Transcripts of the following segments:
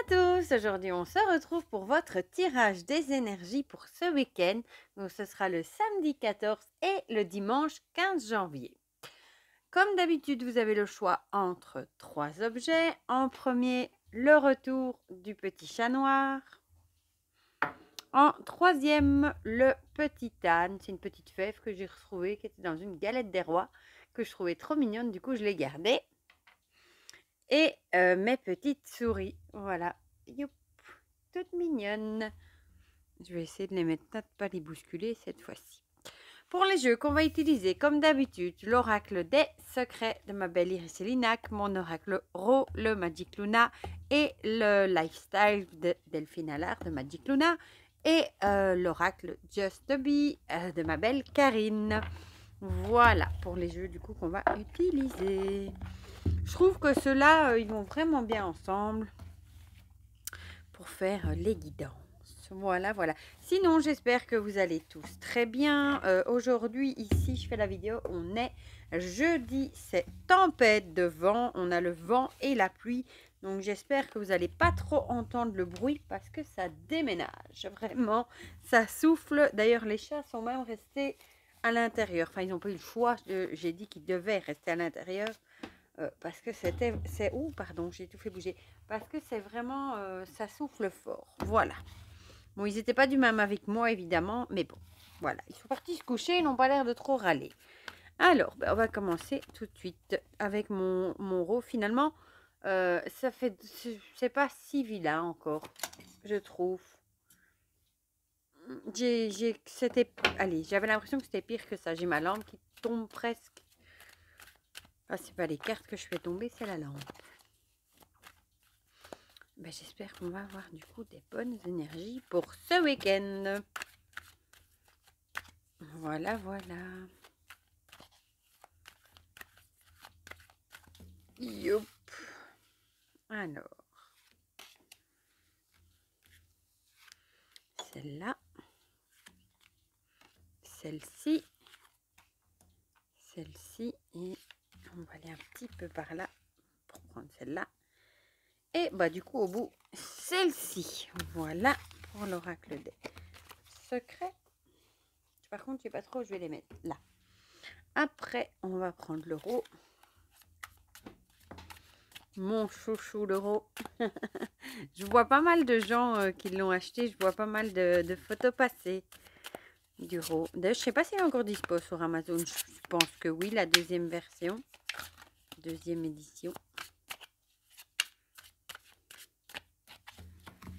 tous, aujourd'hui on se retrouve pour votre tirage des énergies pour ce week-end. Donc ce sera le samedi 14 et le dimanche 15 janvier. Comme d'habitude, vous avez le choix entre trois objets. En premier, le retour du petit chat noir. En troisième, le petit âne. C'est une petite fève que j'ai retrouvée qui était dans une galette des rois que je trouvais trop mignonne. Du coup, je l'ai gardée. Et mes petites souris, voilà, youp, toutes mignonnes. Je vais essayer de les mettre, peut-être pas les bousculer cette fois-ci. Pour les jeux qu'on va utiliser, comme d'habitude, l'oracle des secrets de ma belle Iris Linac, mon oracle Ro, le Magic Luna et le lifestyle de Delphine Allard de Magic Luna et l'oracle Just a Bee de ma belle Karine. Voilà pour les jeux du coup qu'on va utiliser. Je trouve que ceux-là, ils vont vraiment bien ensemble pour faire les guidances. Voilà, voilà. Sinon, j'espère que vous allez tous très bien. Aujourd'hui, ici, je fais la vidéo. On est jeudi, c'est tempête de vent. On a le vent et la pluie. Donc, j'espère que vous n'allez pas trop entendre le bruit parce que ça déménage. Vraiment, ça souffle. D'ailleurs, les chats sont même restés à l'intérieur. Enfin, ils n'ont pas eu le choix. J'ai dit qu'ils devaient rester à l'intérieur. Parce que pardon, j'ai tout fait bouger. Parce que c'est vraiment, ça souffle fort. Voilà. Bon, ils n'étaient pas du même avec moi, évidemment. Mais bon, voilà. Ils sont partis se coucher. Ils n'ont pas l'air de trop râler. Alors, on va commencer tout de suite avec mon ro. Finalement, c'est pas si vilain encore, je trouve. J'avais l'impression que c'était pire que ça. J'ai ma lampe qui tombe presque. Ah, c'est pas les cartes que je fais tomber, c'est la lampe. Ben, j'espère qu'on va avoir du coup des bonnes énergies pour ce week-end. Voilà, voilà. Youp. Alors. Celle-là. Celle-ci. Celle-ci. Et on va aller un petit peu par là pour prendre celle-là. Et bah du coup au bout, celle-ci. Voilà pour l'oracle des secrets. Par contre, je sais pas trop, je vais les mettre là. Après, on va prendre l'euro. Mon chouchou l'euro. Je vois pas mal de gens qui l'ont acheté. Je vois pas mal de photos passées du RAW. D'ailleurs, je sais pas s'il est encore dispo sur Amazon. Je pense que oui, la deuxième version. Deuxième édition.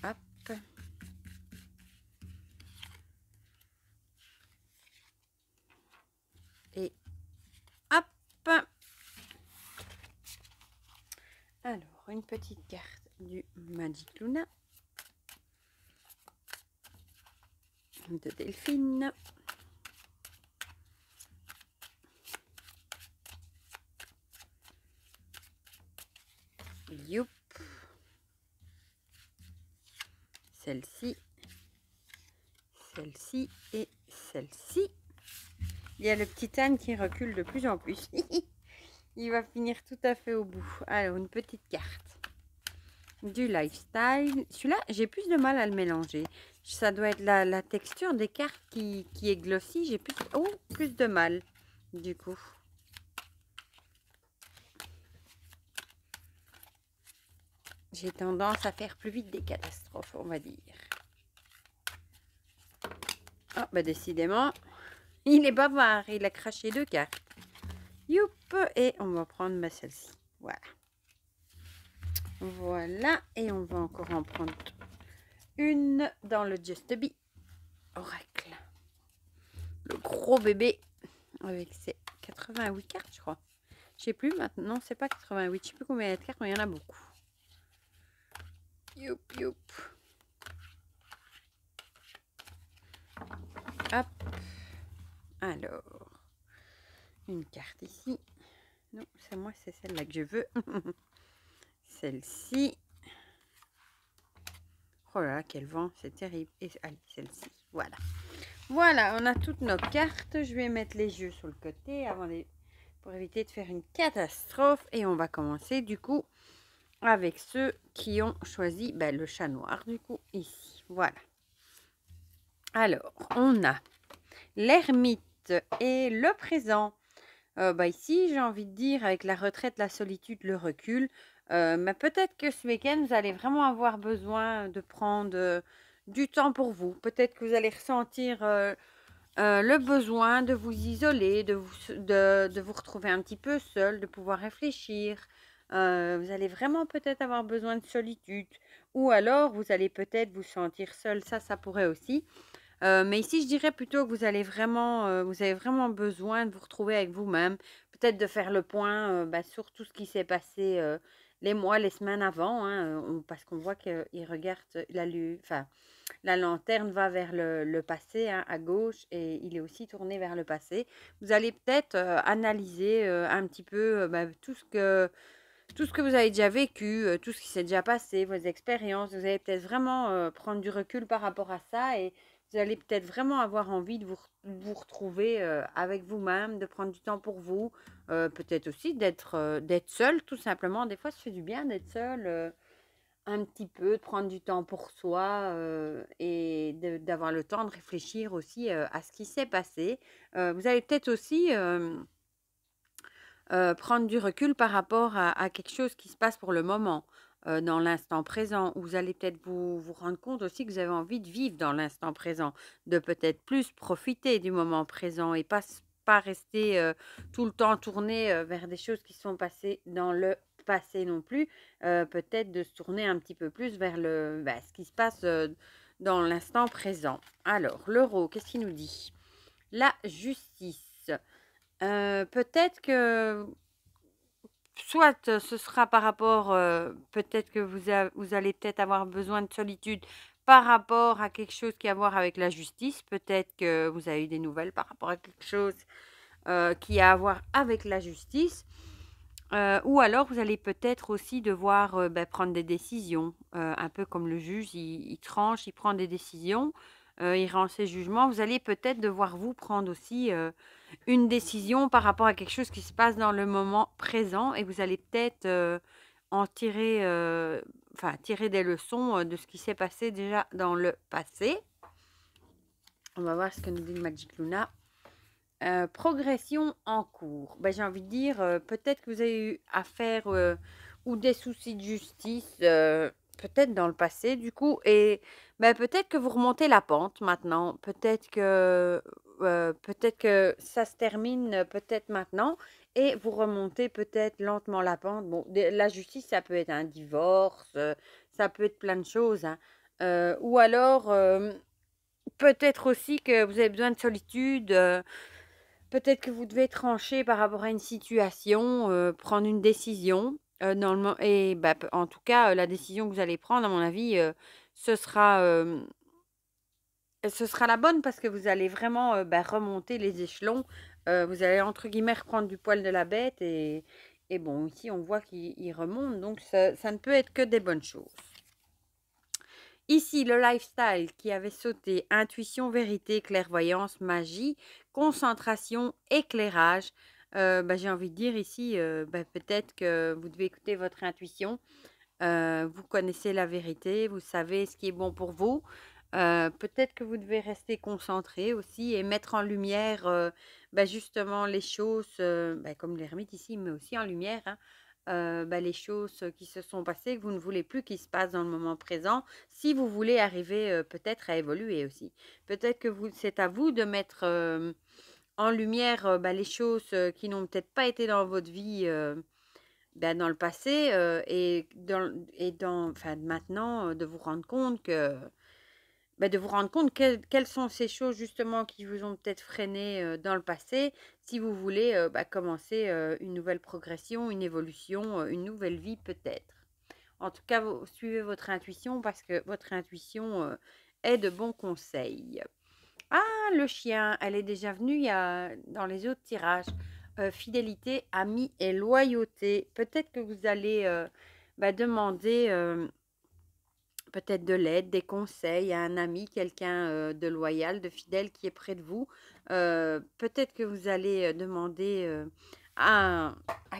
Hop. Et hop. Alors, une petite carte du Magic Luna. De Delphine. Youp. Celle-ci. Celle-ci et celle-ci. Il y a le petit âne qui recule de plus en plus. Il va finir tout à fait au bout. Alors, une petite carte du lifestyle. Celui-là, j'ai plus de mal à le mélanger. Ça doit être la texture des cartes qui est glossy. J'ai plus de mal, du coup. J'ai tendance à faire plus vite des catastrophes, on va dire. Ah, bah décidément, il est bavard. Il a craché 2 cartes. Youp. Et on va prendre celle-ci. Voilà. Voilà. Et on va encore en prendre une dans le Just a Bee oracle. Le gros bébé avec ses 88 cartes, je crois. Je sais plus maintenant, c'est pas 88. Je sais plus combien il y a de cartes, mais il y en a beaucoup. Youp, youp. Hop. Alors, une carte ici. Non, c'est moi, c'est celle-là que je veux. Celle-ci. Oh là là, quel vent, c'est terrible. Et allez, celle-ci. Voilà. Voilà, on a toutes nos cartes. Je vais mettre les jeux sur le côté pour éviter de faire une catastrophe. Et on va commencer du coup avec ceux qui ont choisi le chat noir, du coup, ici. Voilà. Alors, on a l'ermite et le présent. Ici, j'ai envie de dire, avec la retraite, la solitude, le recul, mais peut-être que ce week-end, vous allez vraiment avoir besoin de prendre du temps pour vous. Peut-être que vous allez ressentir le besoin de vous isoler, de vous retrouver un petit peu seul, de pouvoir réfléchir. Vous allez vraiment peut-être avoir besoin de solitude. Ou alors, vous allez peut-être vous sentir seul. Ça pourrait aussi. Mais ici, je dirais plutôt que vous avez vraiment besoin de vous retrouver avec vous-même, peut-être de faire le point sur tout ce qui s'est passé les mois, les semaines avant, hein, parce qu'on voit qu'il regarde enfin, la lanterne va vers le passé, hein, à gauche, et il est aussi tourné vers le passé. Vous allez peut-être analyser un petit peu tout ce que vous avez déjà vécu, tout ce qui s'est déjà passé, vos expériences. Vous allez peut-être vraiment prendre du recul par rapport à ça et vous allez peut-être vraiment avoir envie de vous retrouver avec vous-même, de prendre du temps pour vous, peut-être aussi d'être seul, tout simplement. Des fois, ça fait du bien d'être seul un petit peu, de prendre du temps pour soi et d'avoir le temps de réfléchir aussi à ce qui s'est passé. Vous allez peut-être aussi prendre du recul par rapport à quelque chose qui se passe pour le moment, dans l'instant présent, où vous allez peut-être vous rendre compte aussi que vous avez envie de vivre dans l'instant présent, de peut-être plus profiter du moment présent et pas rester tout le temps tourné vers des choses qui sont passées dans le passé non plus, peut-être de se tourner un petit peu plus vers ce qui se passe dans l'instant présent. Alors, l'euro, qu'est-ce qu'il nous dit? La justice. Peut-être que soit ce sera par rapport, peut-être que vous allez peut-être avoir besoin de solitude par rapport à quelque chose qui a à voir avec la justice. Peut-être que vous avez eu des nouvelles par rapport à quelque chose qui a à voir avec la justice. Ou alors vous allez peut-être aussi devoir prendre des décisions, un peu comme le juge, il tranche, il prend des décisions, il rend ses jugements. Vous allez peut-être devoir vous prendre aussi une décision par rapport à quelque chose qui se passe dans le moment présent et vous allez peut-être en tirer, tirer des leçons de ce qui s'est passé déjà dans le passé. On va voir ce que nous dit le Magic Luna. Progression en cours. J'ai envie de dire, peut-être que vous avez eu affaire ou des soucis de justice, peut-être dans le passé du coup, et peut-être que vous remontez la pente maintenant. Peut-être que ça se termine peut-être maintenant et vous remontez peut-être lentement la pente. Bon, la justice, ça peut être un divorce, ça peut être plein de choses, hein. Ou alors, peut-être aussi que vous avez besoin de solitude. Peut-être que vous devez trancher par rapport à une situation, prendre une décision, et en tout cas, la décision que vous allez prendre, à mon avis, ce sera, ce sera la bonne parce que vous allez vraiment, remonter les échelons. Vous allez, entre guillemets, «reprendre du poil de la bête» et bon, ici, on voit qu'il remonte, donc ça ne peut être que des bonnes choses. Ici, le lifestyle qui avait sauté, intuition, vérité, clairvoyance, magie, concentration, éclairage. J'ai envie de dire ici, peut-être que vous devez écouter votre intuition. Vous connaissez la vérité, vous savez ce qui est bon pour vous. Peut-être que vous devez rester concentré aussi et mettre en lumière justement les choses, comme l'ermite ici, mais aussi en lumière, hein, les choses qui se sont passées, que vous ne voulez plus qu'ils se passent dans le moment présent, si vous voulez arriver peut-être à évoluer aussi. Peut-être que c'est à vous de mettre en lumière les choses qui n'ont peut-être pas été dans votre vie dans le passé enfin, maintenant, de vous rendre compte quelles sont ces choses justement qui vous ont peut-être freiné dans le passé, si vous voulez commencer une nouvelle progression, une évolution, une nouvelle vie peut-être. En tout cas, vous suivez votre intuition parce que votre intuition est de bons conseils. Ah, le chien, elle est déjà venue dans les autres tirages. Fidélité, amis et loyauté. Peut-être que vous allez demander peut-être de l'aide, des conseils à un ami, quelqu'un de loyal, de fidèle qui est près de vous. Peut-être que vous allez demander à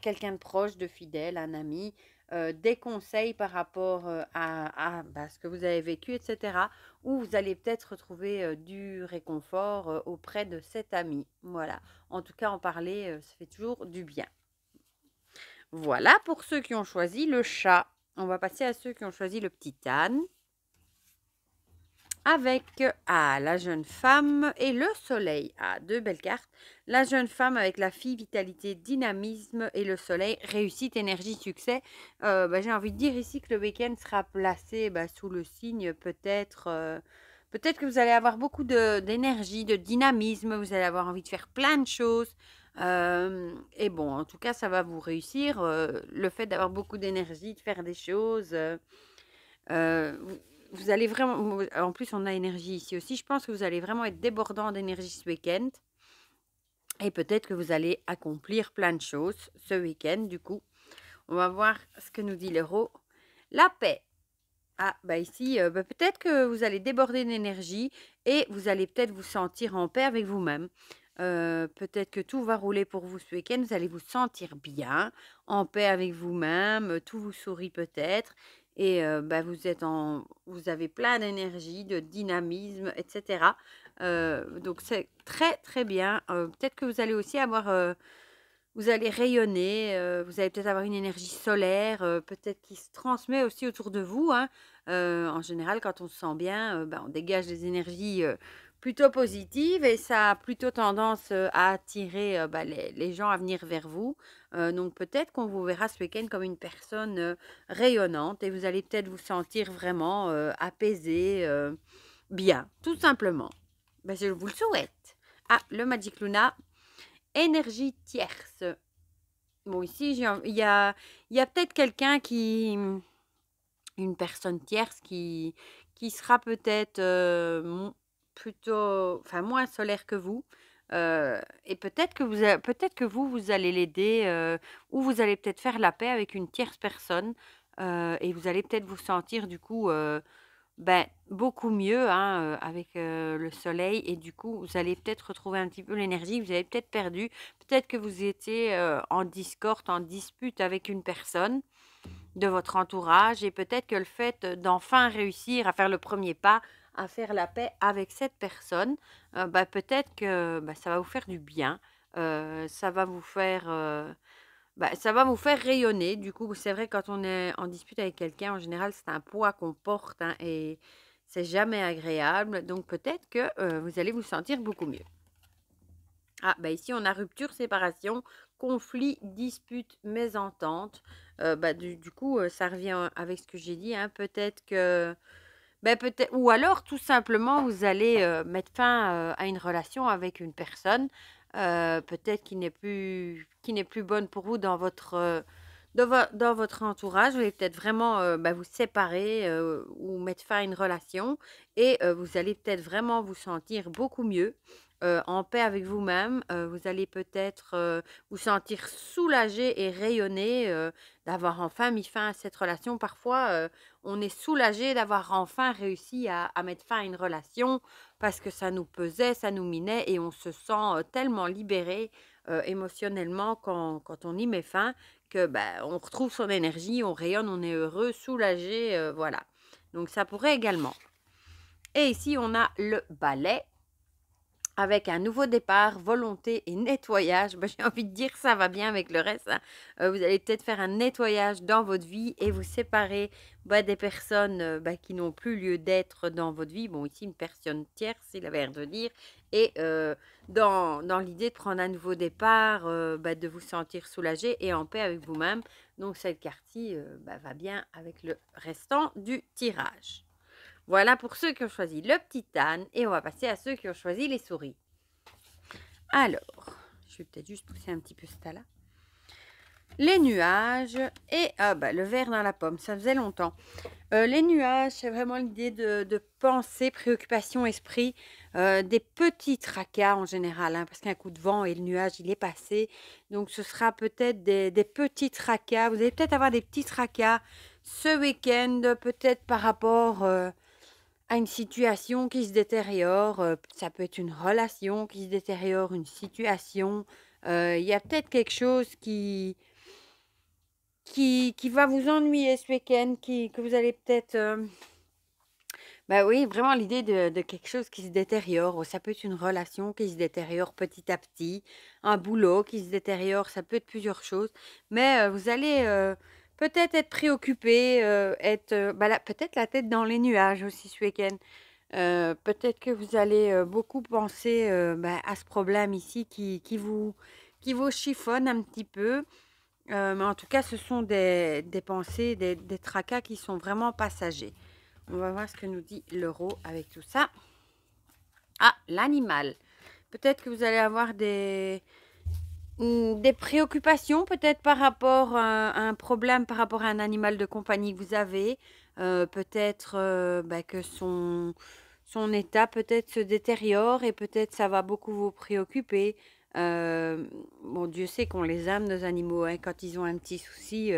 quelqu'un de proche, de fidèle, un ami, des conseils par rapport ce que vous avez vécu, etc. Ou vous allez peut-être retrouver du réconfort auprès de cet ami. Voilà. En tout cas, en parler, ça fait toujours du bien. Voilà pour ceux qui ont choisi le chat. On va passer à ceux qui ont choisi le petit âne. Avec la jeune femme et le soleil. Deux belles cartes. La jeune femme avec la fille, vitalité, dynamisme et le soleil, réussite, énergie, succès. J'ai envie de dire ici que le week-end sera placé sous le signe peut-être que vous allez avoir beaucoup d'énergie, de dynamisme, vous allez avoir envie de faire plein de choses. Et bon, en tout cas, ça va vous réussir. Le fait d'avoir beaucoup d'énergie, de faire des choses. Vous allez vraiment, en plus on a énergie ici aussi, je pense que vous allez vraiment être débordant d'énergie ce week-end. Et peut-être que vous allez accomplir plein de choses ce week-end du coup. On va voir ce que nous dit l'euro. La paix. Ici, peut-être que vous allez déborder d'énergie et vous allez peut-être vous sentir en paix avec vous-même. Peut-être que tout va rouler pour vous ce week-end, vous allez vous sentir bien, en paix avec vous-même, tout vous sourit peut-être. Et vous avez plein d'énergie, de dynamisme, etc. Donc c'est très très bien. Peut-être que vous allez aussi vous allez rayonner, vous allez peut-être avoir une énergie solaire, peut-être qui se transmet aussi autour de vous, hein. En général, quand on se sent bien, on dégage des énergies plutôt positives et ça a plutôt tendance à attirer les gens à venir vers vous. Donc peut-être qu'on vous verra ce week-end comme une personne rayonnante et vous allez peut-être vous sentir vraiment apaisé, bien, tout simplement. Je vous le souhaite. Le Magic Luna. Énergie tierce. Bon, ici, il y a peut-être quelqu'un une personne tierce qui sera peut-être moins solaire que vous. Et peut-être que vous allez l'aider ou vous allez peut-être faire la paix avec une tierce personne et vous allez peut-être vous sentir du coup beaucoup mieux hein, avec le soleil et du coup vous allez peut-être retrouver un petit peu l'énergie, vous avez peut-être perdu, peut-être que vous étiez en discorde, en dispute avec une personne de votre entourage et peut-être que le fait d'enfin réussir à faire le premier pas, à faire la paix avec cette personne, peut-être que ça va vous faire du bien, ça va vous faire rayonner. Du coup, c'est vrai, quand on est en dispute avec quelqu'un, en général, c'est un poids qu'on porte hein, et c'est jamais agréable. Donc, peut-être que vous allez vous sentir beaucoup mieux. Ici, on a rupture, séparation, conflit, dispute, mésentente. Du coup, ça revient avec ce que j'ai dit. Hein. Peut-être que... peut-être, ou alors, tout simplement, vous allez mettre fin à une relation avec une personne, peut-être qui n'est plus bonne pour vous dans dans votre entourage. Vous allez peut-être vraiment vous séparer ou mettre fin à une relation et vous allez peut-être vraiment vous sentir beaucoup mieux. En paix avec vous-même, vous allez peut-être vous sentir soulagé et rayonné d'avoir enfin mis fin à cette relation. Parfois, on est soulagé d'avoir enfin réussi à mettre fin à une relation parce que ça nous pesait, ça nous minait et on se sent tellement libéré émotionnellement quand on y met fin que on retrouve son énergie, on rayonne, on est heureux, soulagé, voilà. Donc ça pourrait également. Et ici, on a le balai. Avec un nouveau départ, volonté et nettoyage. J'ai envie de dire que ça va bien avec le reste. Hein. Vous allez peut-être faire un nettoyage dans votre vie et vous séparer des personnes qui n'ont plus lieu d'être dans votre vie. Bon, ici, une personne tierce, il avait l'air de dire. Et dans l'idée de prendre un nouveau départ, de vous sentir soulagé et en paix avec vous-même. Donc, cette carte-ci va bien avec le restant du tirage. Voilà pour ceux qui ont choisi le petit âne et on va passer à ceux qui ont choisi les souris. Alors, je vais peut-être juste pousser un petit peu ça là. Les nuages et le verre dans la pomme, ça faisait longtemps. Les nuages, c'est vraiment l'idée de pensée, préoccupation, esprit, des petits tracas en général, hein, parce qu'un coup de vent et le nuage, il est passé. Donc, ce sera peut-être des petits tracas. Vous allez peut-être avoir des petits tracas ce week-end, peut-être par rapport... à une situation qui se détériore, ça peut être une relation qui se détériore, une situation. Il y a peut-être quelque chose qui qui va vous ennuyer ce week-end, que vous allez peut-être... bah oui, vraiment l'idée de quelque chose qui se détériore. Ça peut être une relation qui se détériore petit à petit, un boulot qui se détériore, ça peut être plusieurs choses. Mais vous allez peut-être être préoccupé, être peut-être la tête dans les nuages aussi ce week-end. Peut-être que vous allez beaucoup penser à ce problème ici qui vous chiffonne un petit peu. Mais en tout cas, ce sont des pensées, des tracas qui sont vraiment passagers. On va voir ce que nous dit l'euro avec tout ça. Ah, l'animal. Peut-être que vous allez avoir des préoccupations, peut-être par rapport à un problème, par rapport à un animal de compagnie que vous avez. Peut-être que son état peut-être se détériore et peut-être ça va beaucoup vous préoccuper. Bon, Dieu sait qu'on les aime, nos animaux, hein. Quand ils ont un petit souci,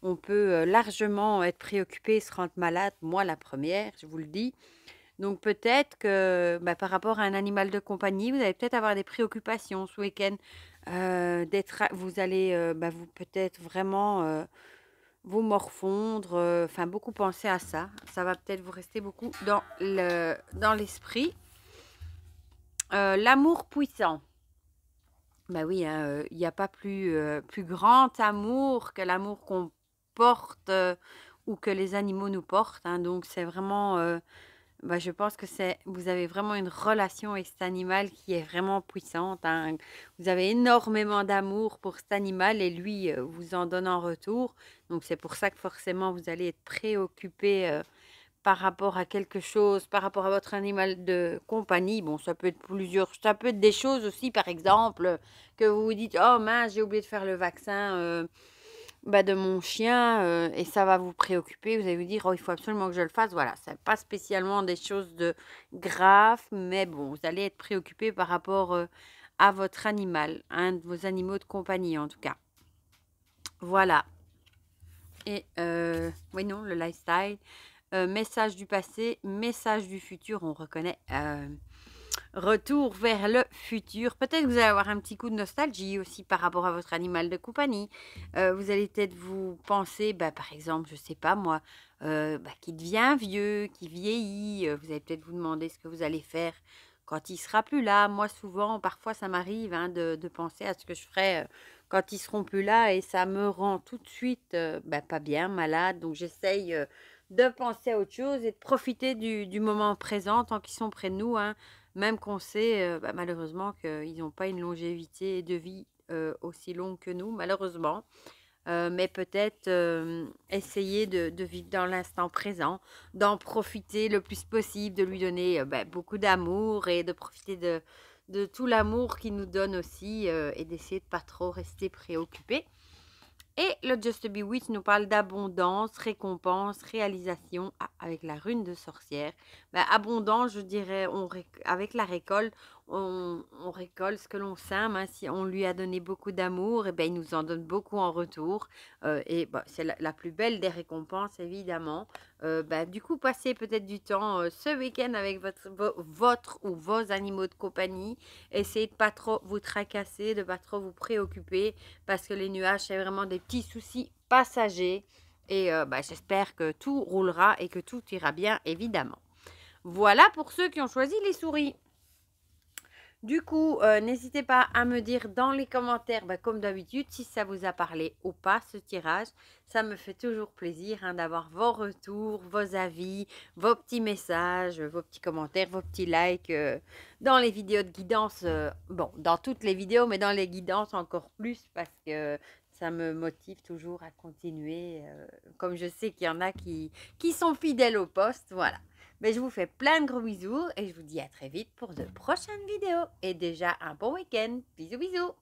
on peut largement être préoccupé et se rendre malade. Moi, la première, je vous le dis. Donc, peut-être que par rapport à un animal de compagnie, vous allez peut-être avoir des préoccupations ce week-end. Vous allez vous peut-être vraiment vous morfondre, enfin beaucoup penser à ça. Ça va peut-être vous rester beaucoup dans l'esprit. L'amour puissant. Bah oui, hein, il n'y a pas plus grand amour que l'amour qu'on porte ou que les animaux nous portent, hein. Donc c'est vraiment, je pense que vous avez vraiment une relation avec cet animal qui est vraiment puissante, hein. Vous avez énormément d'amour pour cet animal et lui vous en donne en retour. Donc c'est pour ça que forcément vous allez être préoccupé par rapport à quelque chose, par rapport à votre animal de compagnie. Bon, ça peut être ça peut être des choses aussi, par exemple, que vous vous dites, oh mince, j'ai oublié de faire le vaccin de mon chien et ça va vous préoccuper. Vous allez vous dire, oh, il faut absolument que je le fasse. Voilà, c'est pas spécialement des choses de graves, mais bon, vous allez être préoccupé par rapport à votre animal, un de vos animaux de compagnie en tout cas. Voilà. Et oui, non, le lifestyle. Message du passé, message du futur, on reconnaît. Retour vers le futur. Peut-être que vous allez avoir un petit coup de nostalgie aussi par rapport à votre animal de compagnie. Vous allez peut-être vous penser, par exemple, je sais pas moi, qui devient vieux, qui vieillit. Vous allez peut-être vous demander ce que vous allez faire quand il sera plus là. Moi, souvent, parfois, ça m'arrive de penser à ce que je ferai quand ils seront plus là et ça me rend tout de suite pas bien, malade. Donc, j'essaye de penser à autre chose et de profiter du moment présent tant qu'ils sont près de nous, hein. Même qu'on sait malheureusement qu'ils n'ont pas une longévité de vie aussi longue que nous, malheureusement. Mais peut-être essayer de vivre dans l'instant présent, d'en profiter le plus possible, de lui donner beaucoup d'amour et de profiter de tout l'amour qu'il nous donne aussi et d'essayer de pas trop rester préoccupé. Et le Just Be Witch nous parle d'abondance, récompense, réalisation avec la rune de sorcière. Abondance, je dirais, avec la récolte, on récolte ce que l'on sème, hein. Si on lui a donné beaucoup d'amour, et il nous en donne beaucoup en retour. C'est la plus belle des récompenses, évidemment. Du coup, passez peut-être du temps ce week-end avec votre ou vos animaux de compagnie. Essayez de pas trop vous tracasser, de pas trop vous préoccuper, parce que les nuages, c'est vraiment des petits soucis passagers. Et j'espère que tout roulera et que tout ira bien, évidemment. Voilà pour ceux qui ont choisi les souris. Du coup, n'hésitez pas à me dire dans les commentaires, comme d'habitude, si ça vous a parlé ou pas, ce tirage. Ça me fait toujours plaisir d'avoir vos retours, vos avis, vos petits messages, vos petits commentaires, vos petits likes dans les vidéos de guidance. Dans toutes les vidéos, mais dans les guidances encore plus parce que ça me motive toujours à continuer. Comme je sais qu'il y en a qui sont fidèles au poste, voilà. Mais je vous fais plein de gros bisous et je vous dis à très vite pour de prochaines vidéos. Et déjà un bon week-end. Bisous bisous.